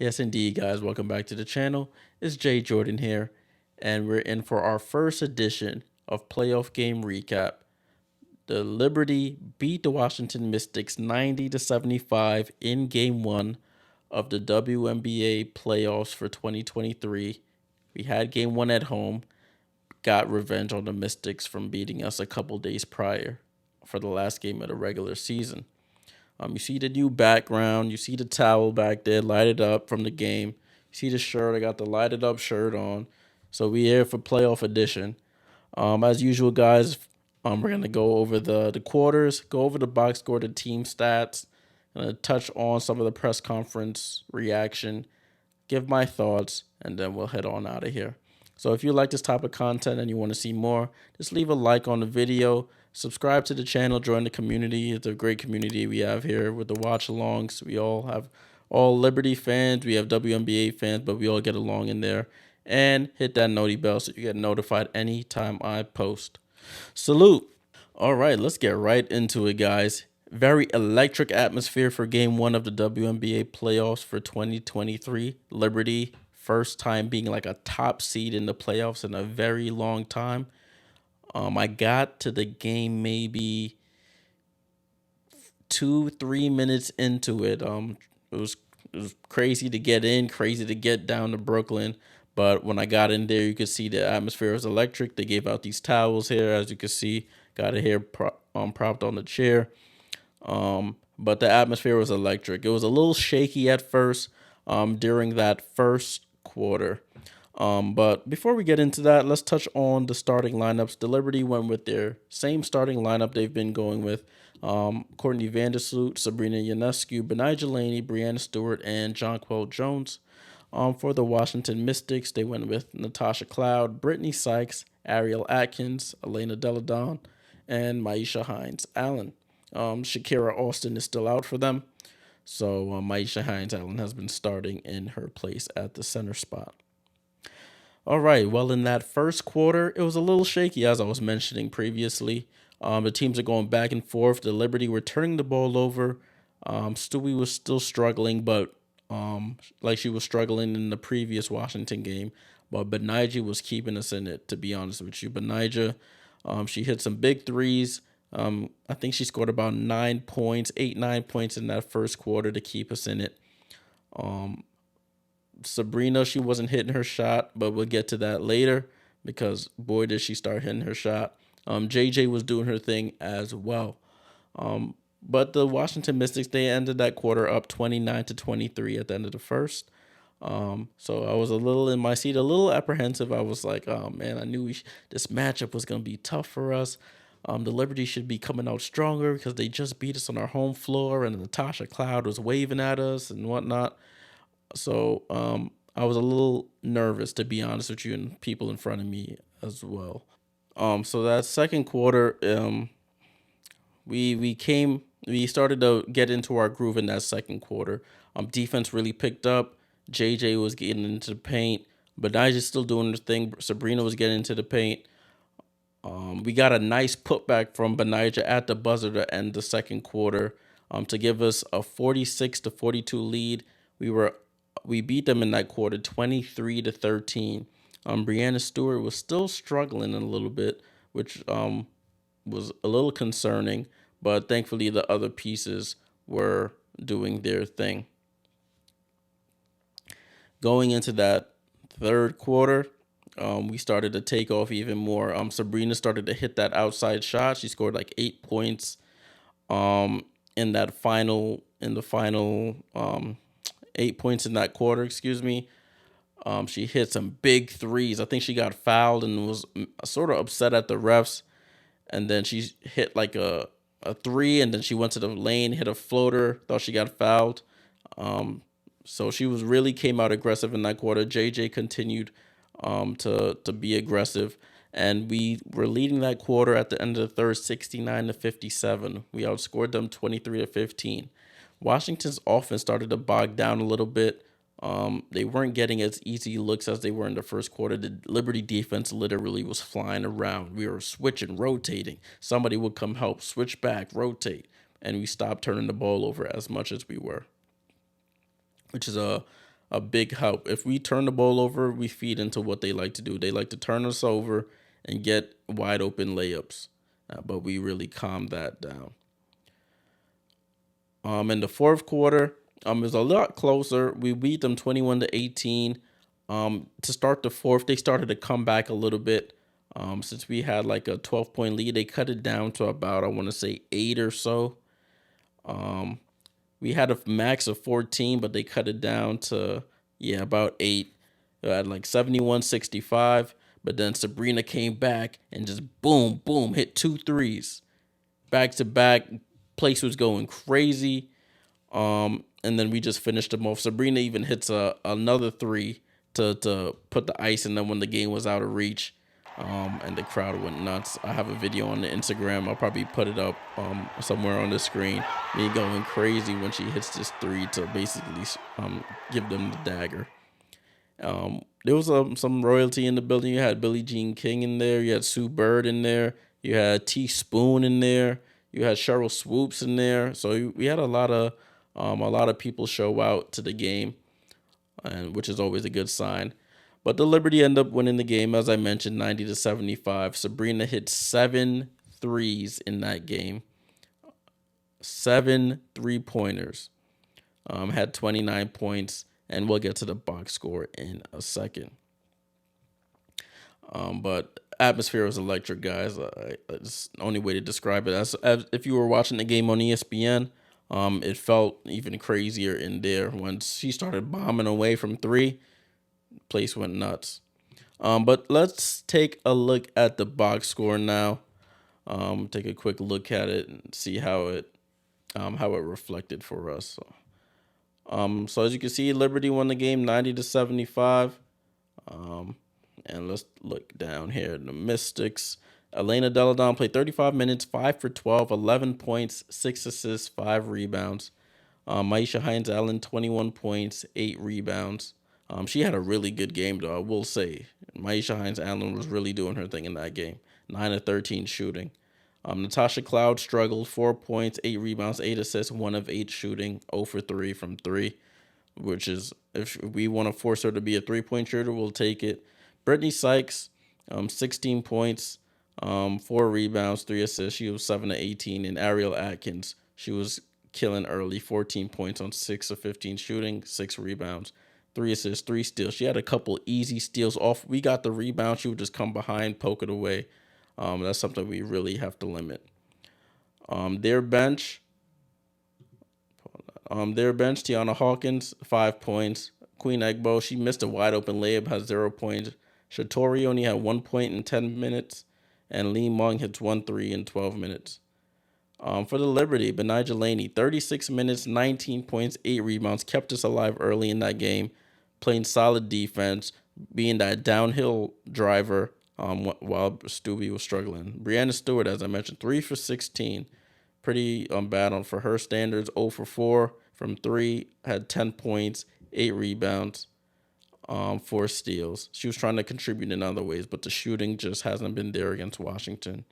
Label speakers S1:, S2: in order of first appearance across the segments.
S1: Yes, indeed, guys. Welcome back to the channel. It's Jay Jordan here, and we're in for our first edition of Playoff Game Recap. The Liberty beat the Washington Mystics 90-75 in Game 1 of the WNBA Playoffs for 2023. We had Game 1 at home, got revenge on the Mystics from beating us a couple days prior for the last game of the regular season. You see the new background. You see the towel back there lighted up from the game. You see the shirt. I got the lighted up shirt on. So we here for playoff edition. As usual, guys, we're gonna go over the quarters, go over the box score, the team stats, and touch on some of the press conference reaction, give my thoughts, and then we'll head on out of here. So if you like this type of content and you want to see more, just leave a like on the video. Subscribe to the channel, join the community. It's a great community we have here with the watch alongs. We all have all Liberty fans, we have WNBA fans, but we all get along in there. And hit that noti bell so you get notified anytime I post. Salute. All right, let's get right into it, guys. Very electric atmosphere for game 1 of the WNBA playoffs for 2023. Liberty, first time being like a top seed in the playoffs in a very long time. I got to the game maybe 2-3 minutes into it. It was crazy to get in, crazy to get down to Brooklyn. But when I got in there, you could see the atmosphere was electric. They gave out these towels here, as you can see. Got it here propped on the chair. But the atmosphere was electric. It was a little shaky at first during that first quarter. But before we get into that, let's touch on the starting lineups. The Liberty went with their same starting lineup they've been going with. Courtney Vandersloot, Sabrina Ionescu, Benijah Laney, Breanna Stewart, and Jonquel Jones. For the Washington Mystics, they went with Natasha Cloud, Brittany Sykes, Ariel Atkins, Elena Deladon, and Maisha Hines-Allen. Shakira Austin is still out for them, so Maisha Hines-Allen has been starting in her place at the center spot. All right, well, in that first quarter, it was a little shaky, as I was mentioning previously. The teams are going back and forth. The Liberty were turning the ball over. Stewie was still struggling, but like she was struggling in the previous Washington game. But Benijah was keeping us in it, to be honest with you. Benijah, she hit some big threes. I think she scored about 9 points, 9 points in that first quarter to keep us in it. Sabrina, she wasn't hitting her shot, but we'll get to that later because boy did she start hitting her shot. JJ was doing her thing as well. But the Washington Mystics, they ended that quarter up 29-23 at the end of the first. So I was a little in my seat, a little apprehensive. I was like, oh man, I knew this matchup was going to be tough for us. The Liberty should be coming out stronger because they just beat us on our home floor and Natasha Cloud was waving at us and whatnot. So I was a little nervous, to be honest with you, and people in front of me as well. So that second quarter, we started to get into our groove in that second quarter. Defense really picked up. JJ was getting into the paint. Benijah's still doing the thing. Sabrina was getting into the paint. We got a nice putback from Benijah at the buzzer to end the second quarter to give us a 46-42 lead. We beat them in that quarter 23-13. Breanna Stewart was still struggling a little bit, which was a little concerning, but thankfully the other pieces were doing their thing. Going into that third quarter, we started to take off even more. Sabrina started to hit that outside shot. She scored like 8 points in the final 8 points in that quarter, excuse me. She hit some big threes. I think she got fouled and was sort of upset at the refs. And then she hit like a three, and then she went to the lane, hit a floater, thought she got fouled. So she really came out aggressive in that quarter. JJ continued to be aggressive. And we were leading that quarter at the end of the third 69-57. We outscored them 23-15. Washington's offense started to bog down a little bit. They weren't getting as easy looks as they were in the first quarter. The Liberty defense literally was flying around. We were switching, rotating. Somebody would come help, switch back, rotate. And we stopped turning the ball over as much as we were, which is a a big help. If we turn the ball over, we feed into what they like to do. They like to turn us over and get wide open layups, but we really calmed that down. In the fourth quarter, it was a lot closer. We beat them 21-18. To start the fourth, they started to come back a little bit. Since we had like a 12-point lead, they cut it down to about, I want to say, 8 or so. We had a max of 14, but they cut it down to, about 8. At like 71-65. But then Sabrina came back and just boom, boom, hit 2 threes. Back to back. Place was going crazy. And then we just finished them off. Sabrina even hits another 3 to put the ice in them when the game was out of reach. And the crowd went nuts. I have a video on the Instagram. I'll probably put it up somewhere on the screen. Me going crazy when she hits this 3 to basically give them the dagger. There was some royalty in the building. You had Billie Jean King in there. You had Sue Bird in there. You had T Spoon in there. You had Cheryl Swoops in there. So we had a lot of people show out to the game, and which is always a good sign. But the Liberty ended up winning the game, as I mentioned, 90-75. Sabrina hit 7 threes in that game. 7 3-pointers. Had 29 points, and we'll get to the box score in a second. But atmosphere was electric, guys. It's the only way to describe it. As if you were watching the game on ESPN, it felt even crazier in there. When she started bombing away from 3, place went nuts. But let's take a look at the box score now. Take a quick look at it and see how it reflected for us. So as you can see, Liberty won the game 90-75. And let's look down here. The Mystics. Elena Deladon played 35 minutes, 5 for 12, 11 points, 6 assists, 5 rebounds. Maisha Hines-Allen, 21 points, 8 rebounds. She had a really good game, though, I will say. Maisha Hines-Allen was really doing her thing in that game. 9 of 13 shooting. Natasha Cloud struggled, 4 points, 8 rebounds, 8 assists, 1 of 8 shooting, 0 for 3 from 3, which is, if we want to force her to be a 3-point shooter, we'll take it. Brittany Sykes, 16 points, 4 rebounds, 3 assists. She was 7 of 18. And Ariel Atkins, she was killing early, 14 points on 6 of 15 shooting, 6 rebounds, 3 assists, 3 steals. She had a couple easy steals off. We got the rebound. She would just come behind, poke it away. That's something we really have to limit. Their bench, Tiana Hawkins, 5 points. Queen Egbo, she missed a wide open layup, has 0 points. Shatori only had 1 point in 10 minutes. And Lee Mong hits 1 3 in 12 minutes. For the Liberty, Benijah Laney, 36 minutes, 19 points, 8 rebounds, kept us alive early in that game, playing solid defense, being that downhill driver while Stubby was struggling. Brianna Stewart, as I mentioned, 3 for 16. Pretty bad for her standards. 0 for 4 from 3, had 10 points, 8 rebounds, 4 steals. She was trying to contribute in other ways, but the shooting just hasn't been there against Washington.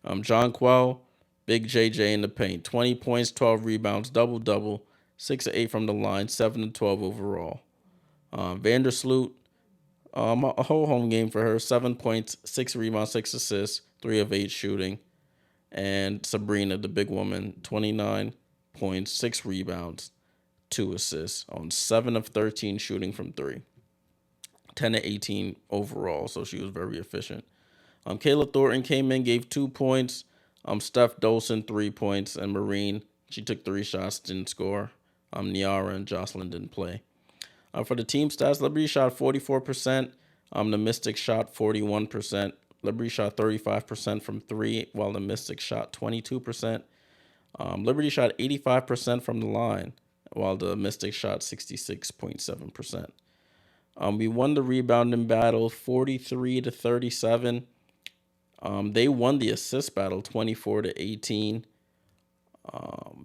S1: Jonquel, Big JJ in the paint, 20 points, 12 rebounds, double-double, 6 of 8 from the line, 7 of 12 overall. Vandersloot, a whole home game for her, 7 points, 6 rebounds, 6 assists, 3 of 8 shooting. And Sabrina, the big woman, 29 points, 6 rebounds, 2 assists on 7 of 13 shooting from 3. 10 of 18 overall, so she was very efficient. Kayla Thornton came in, gave 2 points. Steph Dolson, 3 points. And Marine, she took 3 shots, didn't score. Niara and Jocelyn didn't play. For the team stats, Liberty shot 44%. The Mystics shot 41%. Liberty shot 35% from 3, while the Mystics shot 22%. Liberty shot 85% from the line, while the Mystics shot 66.7%. We won the rebounding battle 43-37. They won the assist battle 24-18.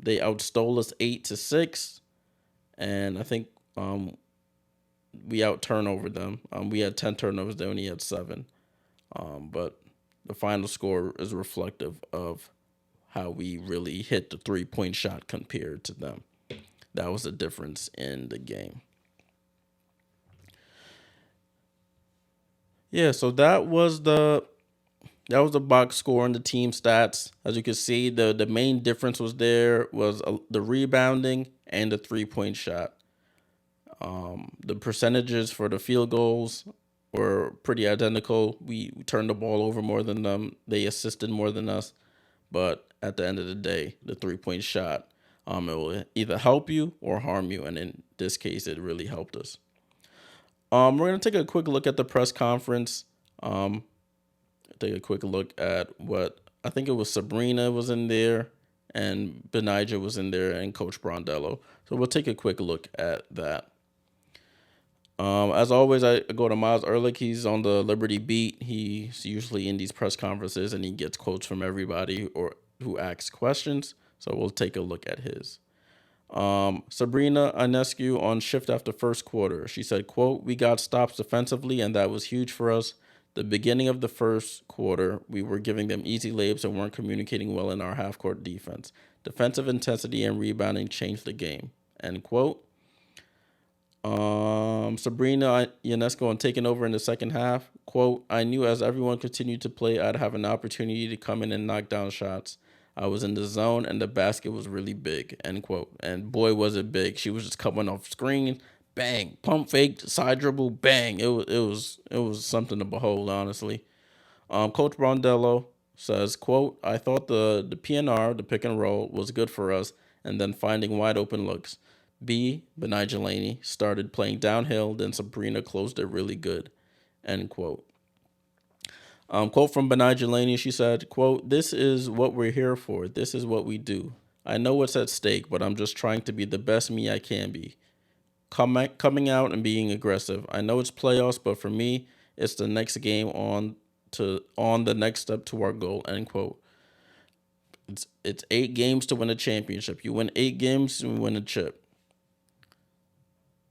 S1: They outstole us 8-6, and I think we out turnover them. We had 10 turnovers, they only had 7. But the final score is reflective of how we really hit the 3-point shot compared to them. That was the difference in the game. Yeah, so that was the box score and the team stats. As you can see, the main difference was the rebounding and the 3-point shot. The percentages for the field goals were pretty identical. We turned the ball over more than them. They assisted more than us. But at the end of the day, the 3-point shot, it will either help you or harm you. And in this case, it really helped us. We're gonna take a quick look at the press conference. Um, Take a quick look at what I think it was Sabrina was in there, and Benijah was in there, and Coach Brondello. So we'll take a quick look at that. As always, I go to Miles Ehrlich. He's on the Liberty beat. He's usually in these press conferences, and he gets quotes from everybody or who asks questions. So we'll take a look at his. Sabrina Ionescu on shift after first quarter. She said, quote, "We got stops defensively, and that was huge for us. The beginning of the first quarter, we were giving them easy layups and weren't communicating well in our half-court defense. Defensive intensity and rebounding changed the game." End quote. Sabrina Ionescu on taking over in the second half. Quote, "I knew as everyone continued to play, I'd have an opportunity to come in and knock down shots. I was in the zone and the basket was really big." End quote. And boy, was it big. She was just coming off screen, bang, pump fake, side dribble, bang. It was something to behold, honestly. Coach Brondello says, quote, "I thought the PNR, the pick and roll, was good for us, and then finding wide open looks. Benijah Laney started playing downhill, then Sabrina closed it really good." End quote. Quote from Benijah Laney, she said, quote, "This is what we're here for. This is what we do. I know what's at stake, but I'm just trying to be the best me I can be. Coming out and being aggressive. I know it's playoffs, but for me, it's the next game on the next step to our goal." End quote. It's 8 games to win a championship. You win 8 games, you win a chip.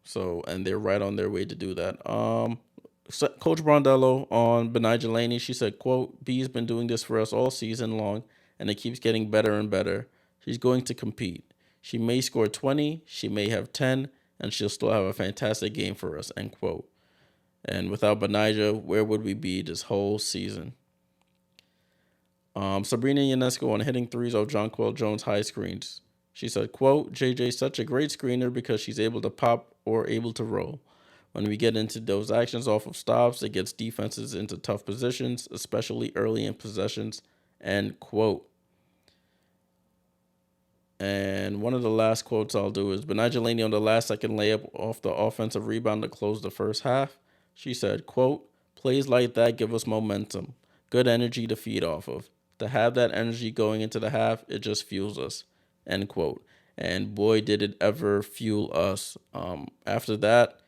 S1: So, and they're right on their way to do that. Coach Brondello on Benijah Laney, she said, quote, "B's been doing this for us all season long, and it keeps getting better and better. She's going to compete. She may score 20, she may have 10, and she'll still have a fantastic game for us." End quote. And without Benijah, where would we be this whole season? Sabrina Ionescu on hitting threes of Jonquel Jones high screens. She said, quote, "JJ's such a great screener because she's able to pop or able to roll. When we get into those actions off of stops, it gets defenses into tough positions, especially early in possessions." End quote. And one of the last quotes I'll do is Benijah Laney on the last second layup off the offensive rebound to close the first half. She said, quote, "Plays like that give us momentum, good energy to feed off of. To have that energy going into the half, it just fuels us." End quote. And boy, did it ever fuel us. After that,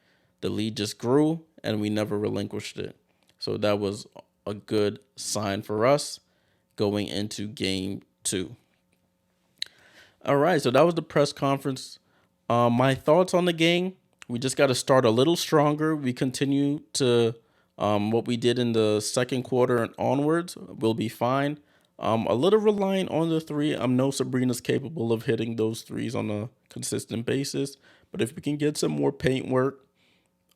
S1: the lead just grew and we never relinquished it. So that was a good sign for us going into game 2. All right, so that was the press conference. My thoughts on the game: we just got to start a little stronger. We continue to what we did in the second quarter and onwards. We'll be fine. A little reliant on the three. I know Sabrina's capable of hitting those threes on a consistent basis, but if we can get some more paint work,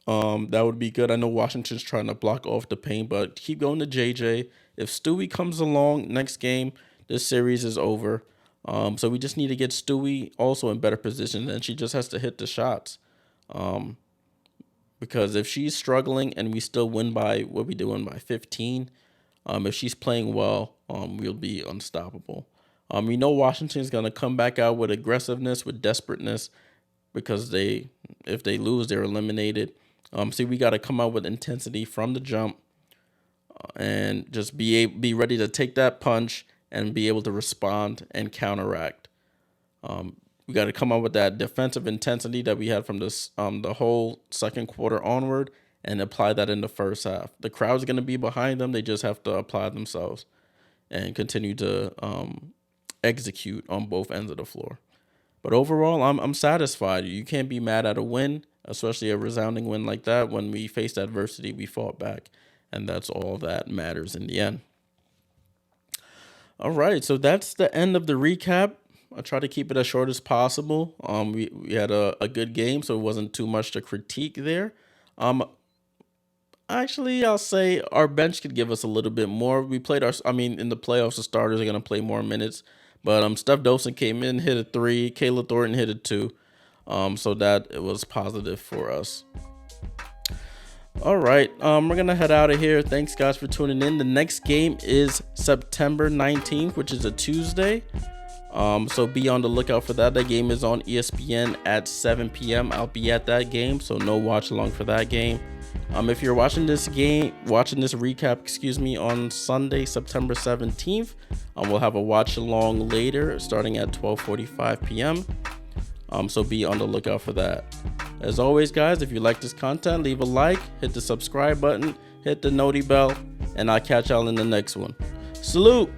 S1: that would be good. I know Washington's trying to block off the paint, but keep going to JJ. If Stewie comes along next game, this series is over. So we just need to get Stewie also in better position, and she just has to hit the shots. Because if she's struggling and we still win by what we doing by 15, if she's playing well, we'll be unstoppable. We know Washington's gonna come back out with aggressiveness, with desperateness, because if they lose, they're eliminated. So we got to come out with intensity from the jump, and just be ready to take that punch and be able to respond and counteract. We got to come out with that defensive intensity that we had from this the whole second quarter onward, and apply that in the first half. The crowd's going to be behind them. They just have to apply themselves and continue to execute on both ends of the floor. But overall, I'm satisfied. You can't be mad at a win, especially a resounding win like that. When we faced adversity, we fought back, and that's all that matters in the end. All right, so that's the end of the recap. I try to keep it as short as possible. We had a good game, so it wasn't too much to critique there. Um, Actually, I'll say our bench could give us a little bit more. We played our, I mean, in the playoffs, the starters are gonna play more minutes. But Steph Dolson came in, hit a 3. Kayla Thornton hit a 2. So that it was positive for us. All right, we're gonna head out of here. Thanks guys for tuning in. The next game is September 19th, which is a Tuesday. So be on the lookout for that. That game is on ESPN at 7 p.m. I'll be at that game, so no watch along for that game. If you're watching this recap, on Sunday, September 17th, we'll have a watch along later, starting at 12:45 p.m. So be on the lookout for that. As always, guys, if you like this content, leave a like, hit the subscribe button, hit the noti bell, and I'll catch y'all in the next one. Salute!